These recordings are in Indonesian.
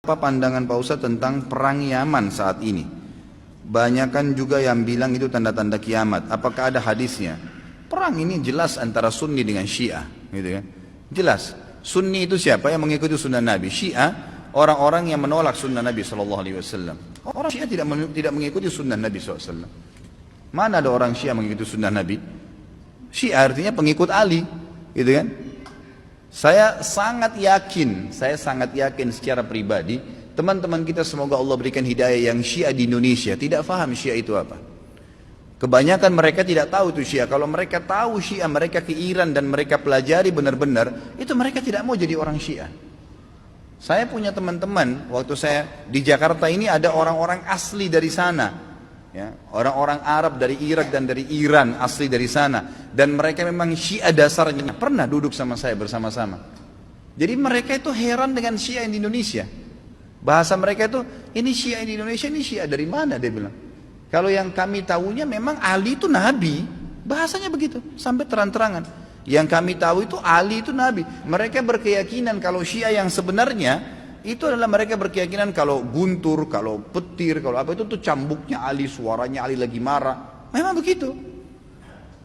apa pandangan Pak Ustadz tentang perang Yaman saat ini? Banyakan juga yang bilang itu tanda-tanda kiamat. Apakah ada hadisnya? Perang ini jelas antara Sunni dengan Syiah, gitu kan? Jelas. Sunni itu siapa? Yang mengikuti sunnah Nabi. Syiah orang-orang yang menolak sunnah Nabi SAW. Orang Syiah tidak mengikuti sunnah Nabi SAW. Mana ada orang Syiah mengikuti sunnah Nabi? Syiah artinya pengikut Ali, gitu kan? Saya sangat yakin secara pribadi, teman-teman kita semoga Allah berikan hidayah yang Syiah di Indonesia tidak faham Syiah itu apa. Kebanyakan mereka tidak tahu itu Syiah. Kalau mereka tahu Syiah, mereka ke Iran dan mereka pelajari benar-benar, itu mereka tidak mau jadi orang Syiah. Saya punya teman-teman, waktu saya di Jakarta ini ada orang-orang asli dari sana. Ya, orang-orang Arab dari Irak dan dari Iran asli dari sana, dan mereka memang Syiah dasarnya, pernah duduk sama saya bersama-sama. Jadi mereka itu heran dengan Syiah di Indonesia. Bahasa mereka itu, ini Syiah di Indonesia, ini Syiah dari mana, dia bilang. Kalau yang kami tahunya memang Ali itu Nabi, bahasanya begitu sampai terang-terangan. Yang kami tahu itu Ali itu Nabi. Mereka berkeyakinan kalau Syiah yang sebenarnya itu adalah mereka berkeyakinan kalau guntur, kalau petir, kalau apa itu tuh cambuknya Ali, suaranya Ali lagi marah. Memang begitu.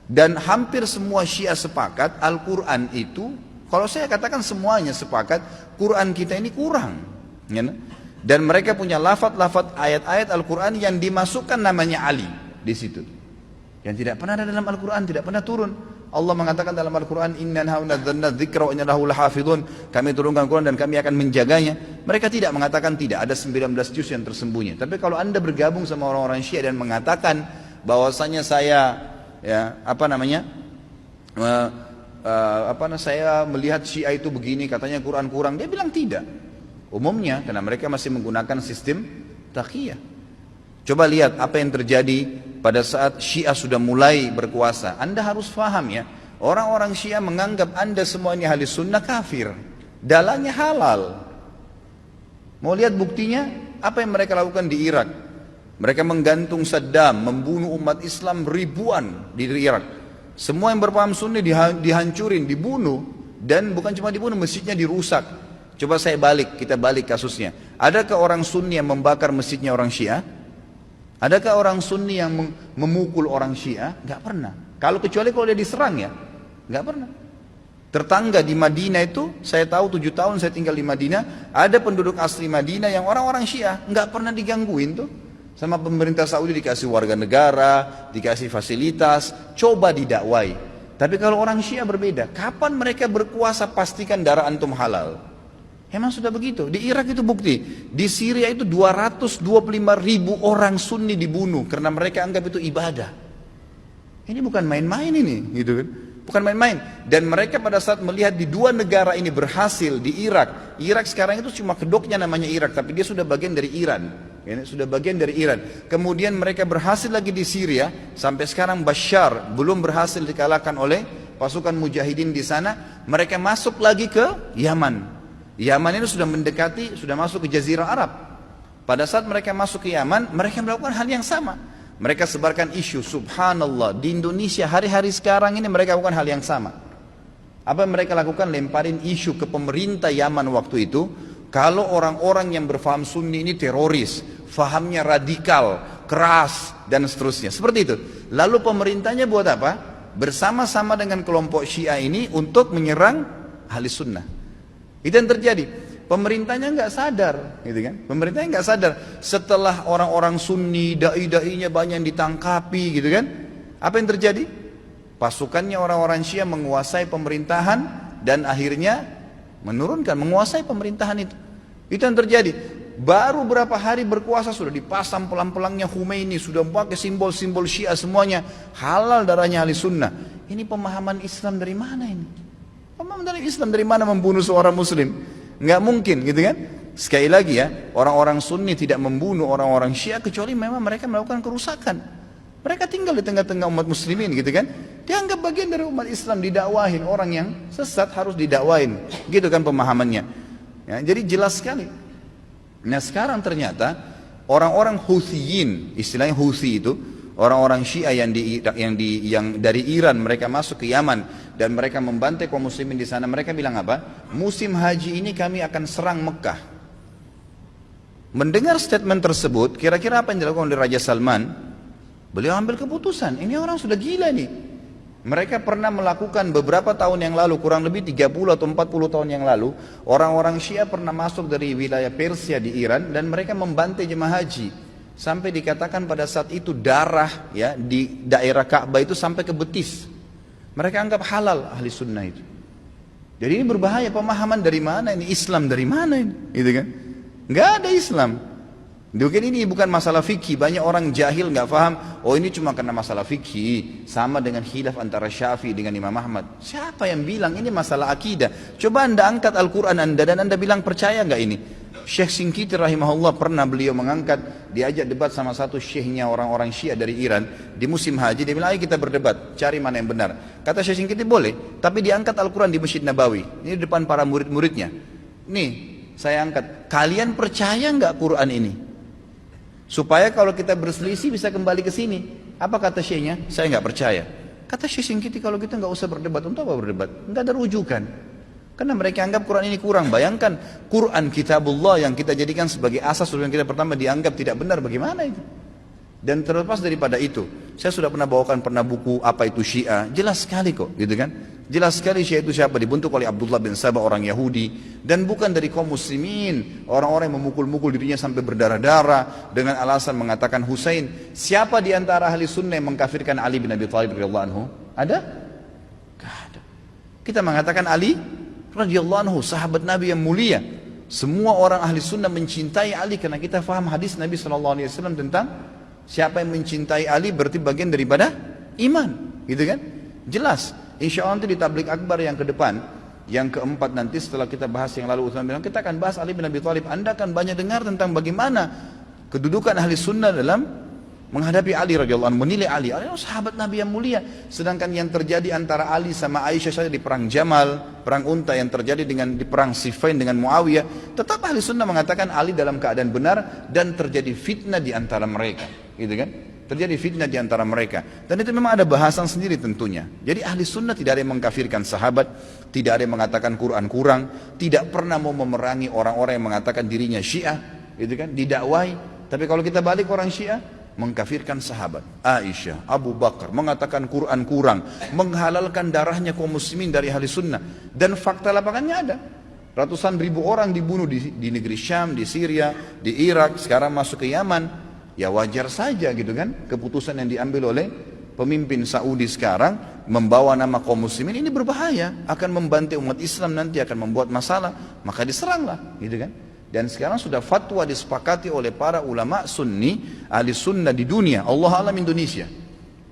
Dan hampir semua Syiah sepakat Al-Quran itu, kalau saya katakan semuanya sepakat, Quran kita ini kurang. Ya, dan mereka punya lafaz-lafaz ayat-ayat Al-Quran yang dimasukkan namanya Ali di situ. Yang tidak pernah ada dalam Al-Quran, tidak pernah turun. Allah mengatakan dalam Al-Quran, Inna nazzalna dzikra wa inna lahu lahafidhun. Kami turunkan Quran dan kami akan menjaganya. Mereka tidak mengatakan tidak, ada 19 juz yang tersembunyi. Tapi kalau Anda bergabung sama orang-orang Syiah dan mengatakan bahwasanya saya saya melihat Syiah itu begini, katanya Quran kurang, dia bilang tidak. Umumnya karena mereka masih menggunakan sistem taqiyah. Coba lihat apa yang terjadi pada saat Syiah sudah mulai berkuasa. Anda harus paham ya, orang-orang Syiah menganggap Anda semua ini ahli sunnah kafir. Dalangnya halal. Mau lihat buktinya? Apa yang mereka lakukan di Irak? Mereka menggantung Saddam, membunuh umat Islam ribuan di Irak. Semua yang berpaham Sunni dihancurin, dibunuh. Dan bukan cuma dibunuh, masjidnya dirusak. Coba kita balik kasusnya. Adakah orang Sunni yang membakar masjidnya orang Syiah? Adakah orang Sunni yang memukul orang Syiah? Gak pernah. Kecuali kalau dia diserang ya, gak pernah. Tetangga di Madinah itu, saya tahu 7 tahun saya tinggal di Madinah, ada penduduk asli Madinah yang orang-orang Syiah, gak pernah digangguin tuh. Sama pemerintah Saudi dikasih warga negara, dikasih fasilitas, coba didakwai. Tapi kalau orang Syiah berbeda, kapan mereka berkuasa pastikan darah antum halal. Emang sudah begitu. Di Irak itu bukti. Di Syria itu 225.000 orang Sunni dibunuh karena mereka anggap itu ibadah. Ini bukan main-main ini, gitu kan? Bukan main-main. Dan mereka pada saat melihat di dua negara ini berhasil di Irak. Irak sekarang itu cuma kedoknya namanya Irak, tapi dia sudah bagian dari Iran. Ya, sudah bagian dari Iran. Kemudian mereka berhasil lagi di Syria. Sampai sekarang Bashar belum berhasil dikalahkan oleh pasukan mujahidin di sana. Mereka masuk lagi ke Yaman. Yaman itu sudah mendekati, sudah masuk ke Jazirah Arab. Pada saat mereka masuk ke Yaman, mereka melakukan hal yang sama. Mereka sebarkan isu, subhanallah, di Indonesia hari-hari sekarang ini mereka lakukan hal yang sama. Apa yang mereka lakukan? Lemparin isu ke pemerintah Yaman waktu itu, kalau orang-orang yang berfaham Sunni ini teroris, fahamnya radikal, keras, dan seterusnya. Seperti itu. Lalu pemerintahnya buat apa? Bersama-sama dengan kelompok Syiah ini untuk menyerang ahli sunnah. Itu yang terjadi. Pemerintahnya nggak sadar, gitu kan? Pemerintahnya nggak sadar. Setelah orang-orang Sunni, dai-dainya banyak yang ditangkapi, gitu kan? Apa yang terjadi? Pasukannya orang-orang Syiah menguasai pemerintahan dan akhirnya menguasai pemerintahan itu. Itu yang terjadi. Baru berapa hari berkuasa sudah dipasang pelang-pelangnya Khomeini, sudah pakai simbol-simbol Syiah semuanya. Halal darahnya ahli sunnah. Ini pemahaman Islam dari mana ini? Pemahaman dari Islam dari mana membunuh seorang muslim? Nggak mungkin, gitu kan? Sekali lagi ya, orang-orang Sunni tidak membunuh orang-orang Syiah kecuali memang mereka melakukan kerusakan. Mereka tinggal di tengah-tengah umat muslimin, gitu kan? Dianggap bagian dari umat Islam, didakwahin. Orang yang sesat harus didakwahin, gitu kan pemahamannya. Ya, jadi jelas sekali. Nah sekarang ternyata orang-orang Huthiyin, istilahnya Huthi itu, orang-orang Syiah yang dari Iran mereka masuk ke Yaman dan mereka membantai kaum muslimin di sana. Mereka bilang apa? Musim haji ini kami akan serang Mekah. Mendengar statement tersebut, kira-kira apa yang dilakukan oleh Raja Salman? Beliau ambil keputusan, ini orang sudah gila nih. Mereka pernah melakukan beberapa tahun yang lalu, kurang lebih 30 atau 40 tahun yang lalu, orang-orang Syiah pernah masuk dari wilayah Persia di Iran dan mereka membantai jemaah haji. Sampai dikatakan pada saat itu darah ya di daerah Ka'bah itu sampai ke betis. Mereka anggap halal ahli sunnah itu. Jadi ini berbahaya, pemahaman dari mana ini? Islam dari mana ini? Gitu kan? Nggak ada Islam. Mungkin ini bukan masalah fikih. Banyak orang jahil nggak paham. Oh ini cuma karena masalah fikih. Sama dengan khilaf antara Syafi'i dengan Imam Ahmad. Siapa yang bilang ini masalah akidah? Coba anda angkat Al-Quran anda dan anda bilang percaya nggak ini? Syekh Shinqiti rahimahullah pernah beliau mengangkat, diajak debat sama satu syekhnya orang-orang Syiah dari Iran di musim haji. Dia bilang ayo kita berdebat, cari mana yang benar. Kata Syekh Shinqiti boleh, tapi diangkat Al-Quran di Masjid Nabawi. Ini di depan para murid-muridnya. Nih saya angkat, kalian percaya nggak Quran ini? Supaya kalau kita berselisih bisa kembali ke sini. Apa kata syekhnya? Saya nggak percaya. Kata Syekh Shinqiti kalau kita nggak usah berdebat. Untuk apa berdebat? Nggak ada rujukan. Karena mereka anggap Quran ini kurang. Bayangkan Quran kitabullah yang kita jadikan sebagai asas yang kita pertama dianggap tidak benar. Bagaimana itu? Dan terlepas daripada itu, saya sudah pernah bawakan buku apa itu Syiah. Jelas sekali kok, gitu kan? Jelas sekali Syiah itu siapa? Dibentuk oleh Abdullah bin Sabah, orang Yahudi, dan bukan dari kaum muslimin. Orang-orang yang memukul-mukul dirinya sampai berdarah-darah dengan alasan mengatakan Husain. Siapa di antara ahli sunnah yang mengkafirkan Ali bin Abi Thalib radhiyallahu anhu? Ada? Gak ada. Kita mengatakan Ali radhiyallahu anhu, sahabat Nabi yang mulia. Semua orang ahli sunnah mencintai Ali karena kita faham hadis Nabi SAW tentang siapa yang mencintai Ali berarti bagian daripada iman, gitu kan? Jelas. Insya Allah nanti di tablik akbar yang ke depan, yang keempat nanti setelah kita bahas yang lalu Utsman bilang kita akan bahas Ali bin Abi Thalib. Anda akan banyak dengar tentang bagaimana kedudukan ahli sunnah dalam menghadapi Ali radhiyallahu anhu, menilai Ali. Ali sahabat Nabi yang mulia. Sedangkan yang terjadi antara Ali sama Aisyah saja di perang Jamal, perang Unta yang terjadi di perang Siffin dengan Muawiyah, tetap ahli sunnah mengatakan Ali dalam keadaan benar dan terjadi fitnah di antara mereka, gitu kan? Terjadi fitnah di antara mereka. Dan itu memang ada bahasan sendiri tentunya. Jadi ahli sunnah tidak ada yang mengkafirkan sahabat, tidak ada yang mengatakan Quran kurang, tidak pernah mau memerangi orang-orang yang mengatakan dirinya Syiah, gitu kan? Didakwai. Tapi kalau kita balik orang Syiah, mengkafirkan sahabat Aisyah, Abu Bakar, mengatakan Quran kurang, menghalalkan darahnya kaum muslimin dari ahli sunnah. Dan fakta lapangannya ada. Ratusan ribu orang dibunuh di negeri Syam, di Syria, di Irak, sekarang masuk ke Yaman. Ya wajar saja gitu kan, keputusan yang diambil oleh pemimpin Saudi sekarang membawa nama kaum muslimin ini berbahaya, akan membantai umat Islam, nanti akan membuat masalah, maka diseranglah, gitu kan. Dan sekarang sudah fatwa disepakati oleh para ulama sunni, ahli sunnah di dunia, Allah alam Indonesia.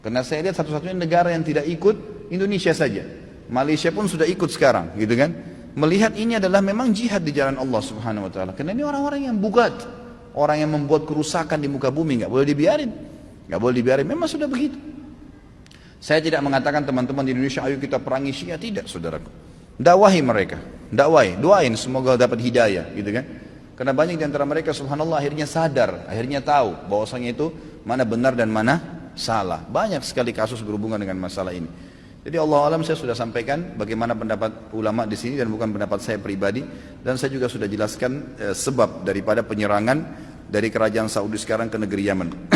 Karena saya lihat satu-satunya negara yang tidak ikut Indonesia saja. Malaysia pun sudah ikut sekarang, gitu kan. Melihat ini adalah memang jihad di jalan Allah Subhanahu wa taala. Karena ini orang-orang yang bugat. Orang yang membuat kerusakan di muka bumi, nggak boleh dibiarin, nggak boleh dibiarin. Memang sudah begitu. Saya tidak mengatakan teman-teman di Indonesia, ayo kita perangi Syiah, tidak, saudaraku. Dakwahi mereka, dakwai, doain semoga dapat hidayah, gitu kan? Karena banyak di antara mereka, subhanallah, akhirnya sadar, akhirnya tahu bahwasanya itu mana benar dan mana salah. Banyak sekali kasus berhubungan dengan masalah ini. Jadi Allah alam saya sudah sampaikan bagaimana pendapat ulama di sini dan bukan pendapat saya pribadi, dan saya juga sudah jelaskan sebab daripada penyerangan dari kerajaan Saudi sekarang ke negeri Yaman.